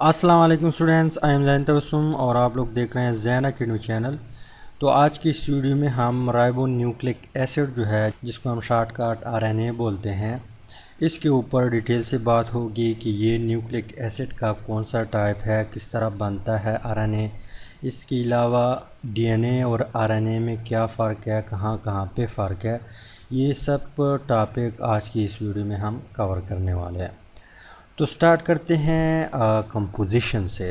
अस्सलाम वालेकुम students, I am Jain Tabassum और आप लोग देख रहे हैं जैन अकेडमी चैनल। तो आज की इस वीडियो में हम राइबो न्यूक्लिक एसिड जो है जिसको हम शॉर्टकट आरएनए बोलते हैं, इसके ऊपर डिटेल से बात होगी कि ये न्यूक्लिक एसिड का कौन सा टाइप है, किस तरह बनता है आरएनए। इसके अलावा डीएनए और आरएनए में क्या फ़र्क है, कहाँ कहाँ पे फ़र्क है, ये सब टॉपिक आज की इस वीडियो में हम कवर करने वाले हैं। तो स्टार्ट करते हैं कंपोजिशन से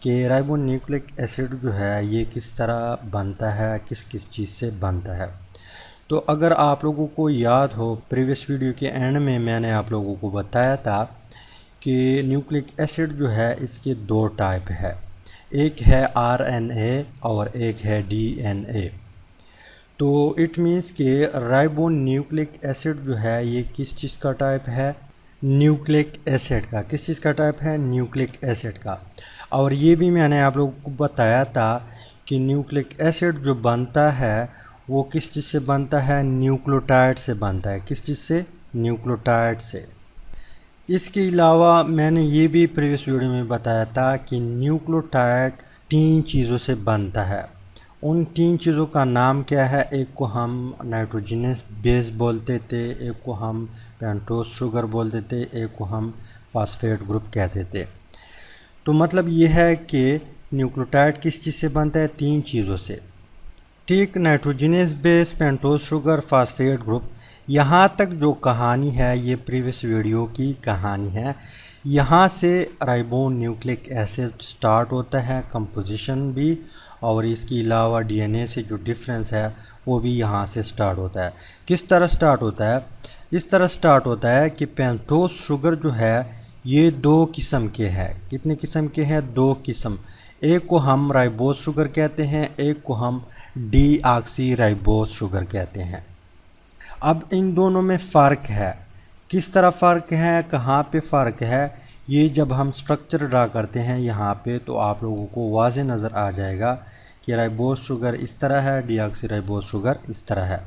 कि राइबोन्यूक्लिक एसिड जो है ये किस तरह बनता है, किस किस चीज़ से बनता है। तो अगर आप लोगों को याद हो, प्रीवियस वीडियो के एंड में मैंने आप लोगों को बताया था कि न्यूक्लिक एसिड जो है इसके दो टाइप है, एक है आरएनए और एक है डीएनए। तो इट मीन्स कि राइबोन्यूक्लिक एसिड जो है ये किस चीज़ का टाइप है, न्यूक्लिक एसिड का। किस चीज़ का टाइप है, न्यूक्लिक एसिड का। और ये भी मैंने आप लोगों को बताया था कि न्यूक्लिक एसिड जो बनता है वो किस चीज़ से बनता है, न्यूक्लियोटाइड से बनता है। किस चीज़ से, न्यूक्लियोटाइड से। इसके अलावा मैंने ये भी प्रीवियस वीडियो में बताया था कि न्यूक्लियोटाइड 3 चीज़ों से बनता है। उन 3 चीज़ों का नाम क्या है, एक को हम नाइट्रोजनस बेस बोलते थे, एक को हम पेंटोस शुगर बोलते थे, एक को हम फास्फेट ग्रुप कहते थे। तो मतलब ये है कि न्यूक्लियोटाइड किस चीज़ से बनता है, 3 चीज़ों से। ठीक, nitrogenous base, pentose sugar, phosphate group. यहाँ तक जो कहानी है ये प्रीवियस वीडियो की कहानी है। यहाँ से राइबोन्यूक्लिक एसिड स्टार्ट होता है, कंपोजिशन भी, और इसके अलावा डीएनए से जो डिफरेंस है वो भी यहाँ से स्टार्ट होता है। किस तरह स्टार्ट होता है, इस तरह स्टार्ट होता है कि पेंटोस शुगर जो है ये 2 किस्म के हैं। कितने किस्म के हैं, 2 किस्म। एक को हम राइबोस शुगर कहते हैं, एक को हम डीऑक्सी राइबोस शुगर कहते हैं। अब इन दोनों में फ़र्क है, किस तरह फ़र्क है, कहाँ पे फ़र्क है, ये जब हम स्ट्रक्चर ड्रा करते हैं यहाँ पे तो आप लोगों को वाज़े नज़र आ जाएगा कि राइबोस शुगर इस तरह है, डीऑक्सी राइबोस शुगर इस तरह है।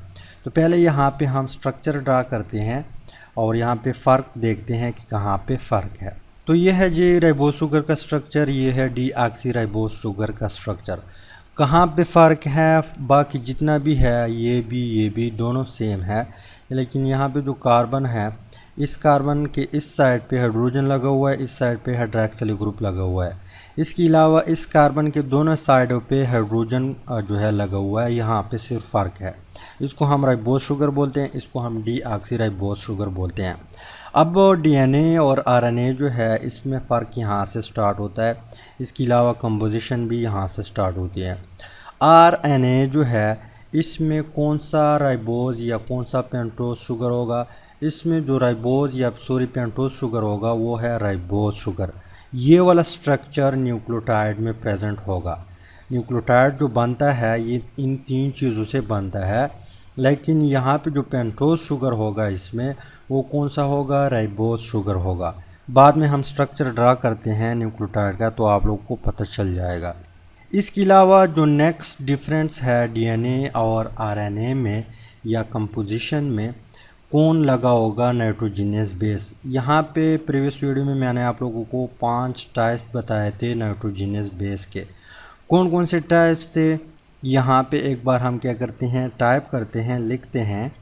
तो पहले यहाँ पे हम स्ट्रक्चर ड्रा करते हैं और यहाँ पे फ़र्क देखते हैं कि कहाँ पे फ़र्क है। तो ये है जी राइबोस शुगर का स्ट्रक्चर, ये है डीऑक्सी राइबोस शुगर का स्ट्रक्चर। कहाँ पे फ़र्क है, बाकी जितना भी है ये भी दोनों सेम है, लेकिन यहाँ पे जो कार्बन है, इस कार्बन के इस साइड पे हाइड्रोजन लगा हुआ है, इस साइड पे हाइड्रॉक्सिल ग्रुप लगा हुआ है। इसके अलावा इस कार्बन के दोनों साइडों पे हाइड्रोजन जो है लगा हुआ है, यहाँ पे सिर्फ फ़र्क है। इसको हम राइबोस शुगर बोलते हैं, इसको हम डीऑक्सी राइबोस शुगर बोलते हैं। अब डीएनए और आरएनए जो है इसमें फ़र्क यहाँ से स्टार्ट होता है, इसके अलावा कंपोजिशन भी यहाँ से स्टार्ट होती है। आरएनए जो है इसमें कौन सा राइबोज या कौन सा पेंटोस शुगर होगा, इसमें जो राइबोज या पेंटोस शुगर होगा वो है राइबोज शुगर। ये वाला स्ट्रक्चर न्यूक्लियोटाइड में प्रेजेंट होगा। न्यूक्लियोटाइड जो बनता है ये इन 3 चीज़ों से बनता है, लेकिन यहाँ पे जो पेंटोस शुगर होगा इसमें वो कौन सा होगा, राइबोज शुगर होगा। बाद में हम स्ट्रक्चर ड्रा करते हैं न्यूक्लियोटाइड का तो आप लोग को पता चल जाएगा। इसके अलावा जो नेक्स्ट डिफरेंस है डीएनए और आरएनए में या कंपोजिशन में, कौन लगा होगा, नाइट्रोजनस बेस। यहाँ पे प्रीवियस वीडियो में मैंने आप लोगों को 5 टाइप्स बताए थे नाइट्रोजनस बेस के। कौन कौन से टाइप्स थे, यहाँ पे एक बार हम क्या करते हैं, टाइप करते हैं, लिखते हैं।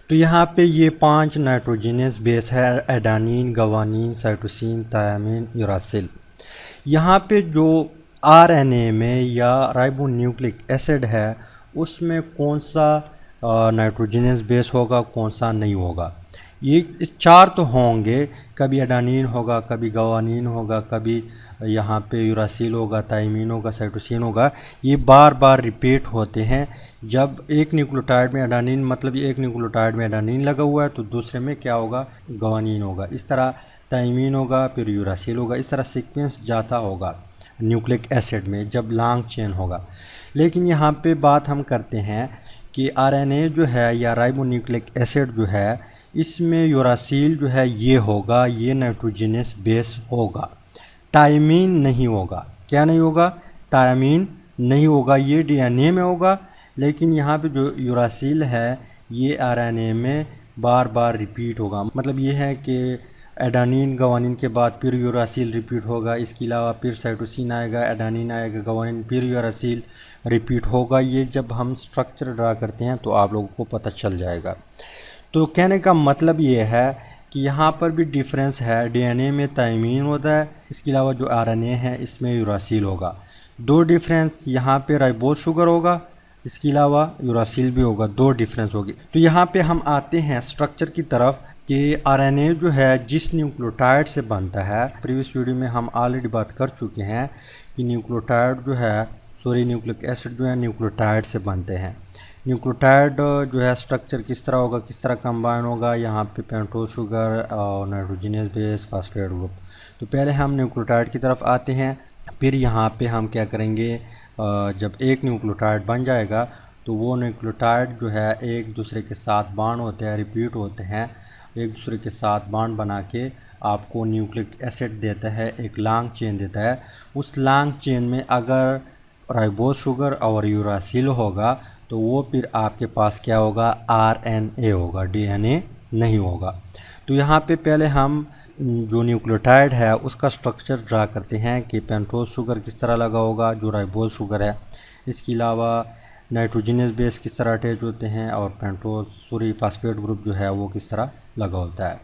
तो यहाँ पे ये 5 नाइट्रोजनस बेस है, adenine, guanine, cytosine, thiamine, uracil. यहाँ पे जो आरएनए में या राइबोन्यूक्लिक एसिड है उसमें कौन सा नाइट्रोजनस बेस होगा, कौन सा नहीं होगा। ये इस 4 तो होंगे, कभी एडानिन होगा, कभी गवानीन होगा, कभी यहाँ पे यूरासिल होगा, थाइमीन होगा, साइटोसिन होगा। ये बार बार रिपीट होते हैं। जब एक न्यूक्लियोटाइड में एडानिन, मतलब एक न्यूक्लियोटाइड में एडानिन लगा हुआ है तो दूसरे में क्या होगा, गवानीन होगा। इस तरह थाइमीन होगा, फिर यूरासिल होगा, इस तरह सीक्वेंस जाता होगा न्यूक्लिक एसिड में जब लॉन्ग चेन होगा। लेकिन यहाँ पे बात हम करते हैं कि आरएनए जो है या राइबोन्यूक्लिक एसिड जो है इसमें यूरासिल जो है ये होगा, ये नाइट्रोजनस बेस होगा, थाइमीन नहीं होगा। क्या नहीं होगा, थाइमीन नहीं होगा। ये डीएनए में होगा, लेकिन यहाँ पे जो यूरासिल है ये आरएनए में बार बार रिपीट होगा। मतलब ये है कि एडानिन गवानिन के बाद फिर यूरासिल रिपीट होगा। इसके अलावा फिर साइटोसिन आएगा, एडानिन आएगा, गवानिन, फिर यूरासिल रिपीट होगा। ये जब हम स्ट्रक्चर ड्रा करते हैं तो आप लोगों को पता चल जाएगा। तो कहने का मतलब ये है कि यहाँ पर भी डिफरेंस है। डीएनए में थायमीन होता है, इसके अलावा जो आरएनए है इसमें यूरासिल होगा। दो डिफरेंस, यहाँ पे राइबोज शुगर होगा, इसके अलावा यूरासिल भी होगा, दो डिफरेंस होगी। तो यहाँ पे हम आते हैं स्ट्रक्चर की तरफ कि आरएनए जो है जिस न्यूक्लियोटाइड से बनता है। प्रीवियस वीडियो में हम ऑलरेडी बात कर चुके हैं कि न्यूक्लियोटाइड जो है, सॉरी न्यूक्लिक एसिड जो है न्यूक्लियोटाइड से बनते हैं। न्यूक्लियोटाइड जो है स्ट्रक्चर किस तरह होगा, किस तरह कंबाइन होगा, यहाँ पे पेंटोज शुगर और नाइट्रोजनस बेस फास्फेट ग्रुप। तो पहले हम न्यूक्लियोटाइड की तरफ आते हैं, फिर यहाँ पे हम क्या करेंगे, जब एक न्यूक्लियोटाइड बन जाएगा तो वो न्यूक्लियोटाइड जो है एक दूसरे के साथ बॉन्ड होते हैं, रिपीट होते हैं, एक दूसरे के साथ बॉन्ड बना के आपको न्यूक्लिक एसिड देता है, एक लॉन्ग चेन देता है। उस लॉन्ग चेन में अगर राइबोज शुगर और यूरासिल होगा तो वो फिर आपके पास क्या होगा, आरएनए होगा, डीएनए नहीं होगा। तो यहाँ पे पहले हम जो न्यूक्लियोटाइड है उसका स्ट्रक्चर ड्रा करते हैं कि पेंटोज शुगर किस तरह लगा होगा, जो राइबोज शुगर है। इसके अलावा नाइट्रोजनस बेस किस तरह अटैच होते हैं और पेंटोज सॉरी फास्फेट ग्रुप जो है वो किस तरह लगा होता है।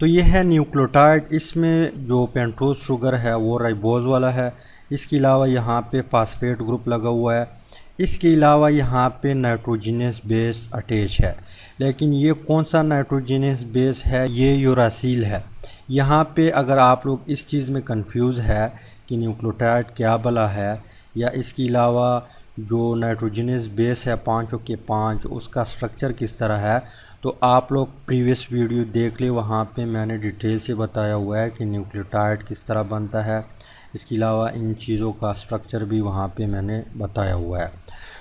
तो ये है न्यूक्लियोटाइड, इसमें जो पेंटोज शुगर है वो राइबोज वाला है। इसके अलावा यहाँ पे फास्फेट ग्रुप लगा हुआ है। इसके अलावा यहाँ पे नाइट्रोजनस बेस अटैच है, लेकिन ये कौन सा नाइट्रोजनस बेस है, ये यूरासिल है। यहाँ पे अगर आप लोग इस चीज़ में कंफ्यूज है कि न्यूक्लियोटाइड क्या भला है, या इसके अलावा जो नाइट्रोजनस बेस है पाँचों के पाँच उसका स्ट्रक्चर किस तरह है, तो आप लोग प्रीवियस वीडियो देख ले, वहाँ पे मैंने डिटेल से बताया हुआ है कि न्यूक्लियोटाइड किस तरह बनता है। इसके अलावा इन चीज़ों का स्ट्रक्चर भी वहाँ पे मैंने बताया हुआ है।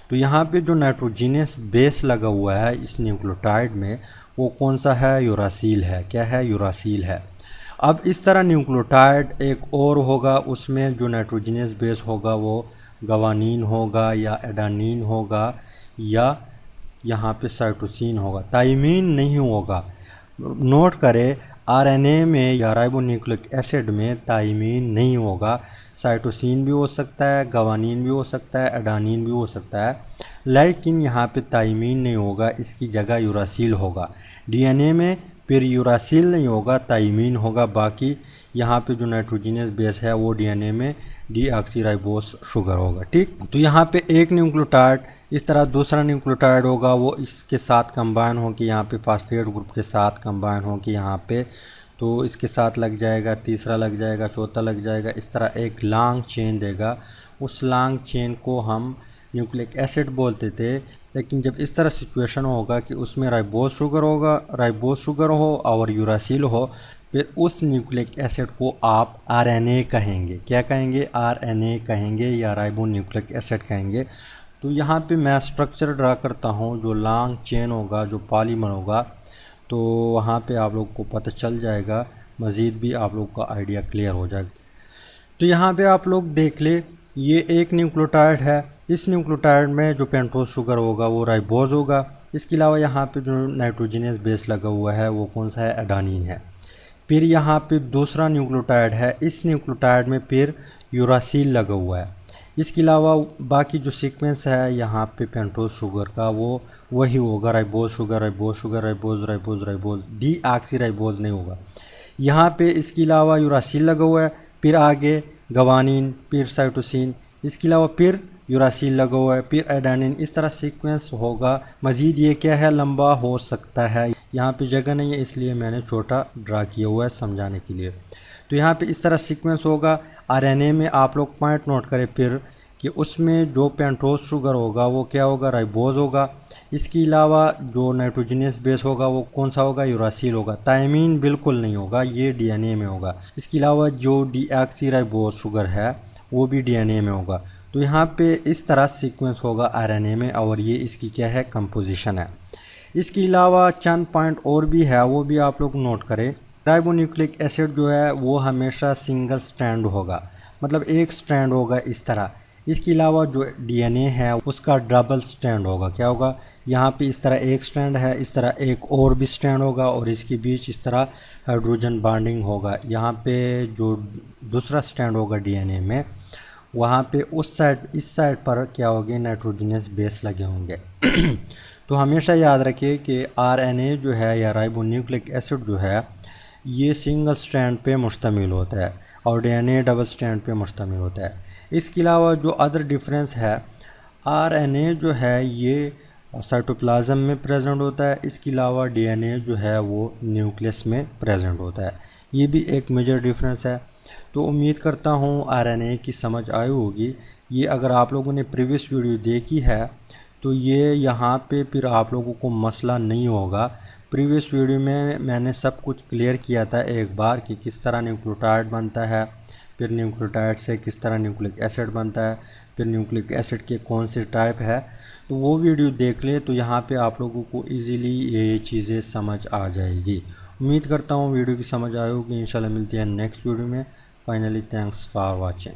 तो यहाँ पे जो नाइट्रोजनस बेस लगा हुआ है इस न्यूक्लियोटाइड में वो कौन सा है, यूरासिल है। क्या है, यूरासिल है। अब इस तरह न्यूक्लियोटाइड एक और होगा, उसमें जो नाइट्रोजनस बेस होगा वो गवानीन होगा या एडानिन होगा या यहाँ पे साइटोसिन होगा, थायमीन नहीं होगा। नोट करें, आरएनए में या राइबोन्यूक्लिक एसिड में थायमीन नहीं होगा। साइटोसिन भी हो सकता है, गवानीन भी हो सकता है, एडानिन भी हो सकता है, लेकिन यहाँ पे थायमीन नहीं होगा, इसकी जगह यूरासिल होगा। डीएनए में फिर यूरासिल नहीं होगा, थायमीन होगा। बाकी यहाँ पे जो नाइट्रोजनस बेस है वो डीएनए में डीऑक्सीराइबोज शुगर होगा। ठीक, तो यहाँ पे एक न्यूक्लियोटाइड इस तरह दूसरा न्यूक्लियोटाइड होगा, वो इसके साथ कंबाइन हो कि यहाँ पे फास्फेट ग्रुप के साथ कंबाइन हो कि यहाँ पे, तो इसके साथ लग जाएगा, तीसरा लग जाएगा, चौथा लग जाएगा। इस तरह एक लॉन्ग चेन देगा। उस लॉन्ग चेन को हम न्यूक्लिक एसिड बोलते थे, लेकिन जब इस तरह सिचुएशन होगा कि उसमें राइबोज शुगर होगा, राइबोज शुगर हो और यूरासिल हो, फिर उस न्यूक्लिक एसिड को आप आरएनए कहेंगे। क्या कहेंगे, आरएनए कहेंगे या राइबोन्यूक्लिक एसिड कहेंगे। तो यहाँ पे मैं स्ट्रक्चर ड्रा करता हूँ, जो लॉन्ग चेन होगा, जो पॉलीमर होगा, तो वहाँ पे आप लोग को पता चल जाएगा, मज़ीद भी आप लोग का आइडिया क्लियर हो जाएगा। तो यहाँ पे आप लोग देख ले, ये एक न्यूक्लियोटाइड है, इस न्यूक्लियोटाइड में जो पेंटोज शुगर होगा वो राइबोज होगा। इसके अलावा यहाँ पे जो नाइट्रोजनस बेस लगा हुआ है वो कौन सा है, एडानिन है। फिर यहाँ पे दूसरा न्यूक्लियोटाइड है, इस न्यूक्लियोटाइड में फिर यूरासिल लगा हुआ है। इसके अलावा बाकी जो सीक्वेंस है यहाँ पे पेंटोज शुगर का वो वही होगा, ribose sugar, ribose sugar, ribose, ribose, ribose, deoxyribose नहीं होगा। यहाँ पे इसके अलावा यूरासिल लगा हुआ है, फिर आगे गवानीन, फिर साइटोसिन, इसके अलावा फिर यूरासिल लगा हुआ है, फिर एडानिन। इस तरह सीक्वेंस होगा। मज़ीद ये क्या है, लंबा हो सकता है। यहाँ पे जगह नहीं है इसलिए मैंने छोटा ड्रा किया हुआ है समझाने के लिए। तो यहाँ पे इस तरह सीक्वेंस होगा। आरएनए में आप लोग पॉइंट नोट करें फिर कि उसमें जो पेंटोज शुगर होगा वो क्या होगा, राइबोज होगा। इसके अलावा जो नाइट्रोजनस बेस होगा वो कौन सा होगा, यूरासिल होगा। थायमीन बिल्कुल नहीं होगा, ये डीएनए में होगा। इसके अलावा जो डीऑक्सीराइबोज शुगर है वो भी डीएनए में होगा। तो यहाँ पे इस तरह सीक्वेंस होगा आरएनए में, और ये इसकी क्या है, कंपोजिशन है। इसके अलावा चंद पॉइंट और भी है, वो भी आप लोग नोट करें। राइबोन्यूक्लिक एसिड जो है वो हमेशा सिंगल स्ट्रैंड होगा, मतलब एक स्ट्रैंड होगा इस तरह। इसके अलावा जो डीएनए है उसका डबल स्ट्रैंड होगा। क्या होगा, यहाँ पे इस तरह एक स्ट्रैंड है, इस तरह एक और भी स्ट्रैंड होगा और इसके बीच इस तरह हाइड्रोजन बॉन्डिंग होगा। यहाँ पे जो दूसरा स्ट्रैंड होगा डीएनए में, वहाँ पे उस साइड इस साइड पर क्या होगी, नाइट्रोजनस बेस लगे होंगे। तो हमेशा याद रखिए कि आरएनए जो है या राइबोन्यूक्लिक एसिड जो है ये सिंगल स्ट्रैंड पे मुश्तमिल होता है और डीएनए डबल स्ट्रैंड पे मुश्तमिल होता है। इसके अलावा जो अदर डिफरेंस है, आरएनए जो है ये साइटोप्लाज्म में प्रेजेंट होता है, इसके अलावा डीएनए जो है वो न्यूक्लियस में प्रेजेंट होता है। ये भी एक मेजर डिफरेंस है। तो उम्मीद करता हूँ आरएनए की समझ आई होगी। ये अगर आप लोगों ने प्रीवियस वीडियो देखी है तो ये यहाँ पे फिर आप लोगों को मसला नहीं होगा। प्रीवियस वीडियो में मैंने सब कुछ क्लियर किया था एक बार कि किस तरह न्यूक्लियोटाइड बनता है, फिर न्यूक्लियोटाइड से किस तरह न्यूक्लिक एसिड बनता है, फिर न्यूक्लिक एसिड के कौन से टाइप है। तो वो वीडियो देख ले तो यहाँ पे आप लोगों को इजीली ये चीज़ें समझ आ जाएगी। उम्मीद करता हूँ वीडियो की समझ आई होगी। इंशाल्लाह मिलती है नेक्स्ट वीडियो में। Finally thanks for watching.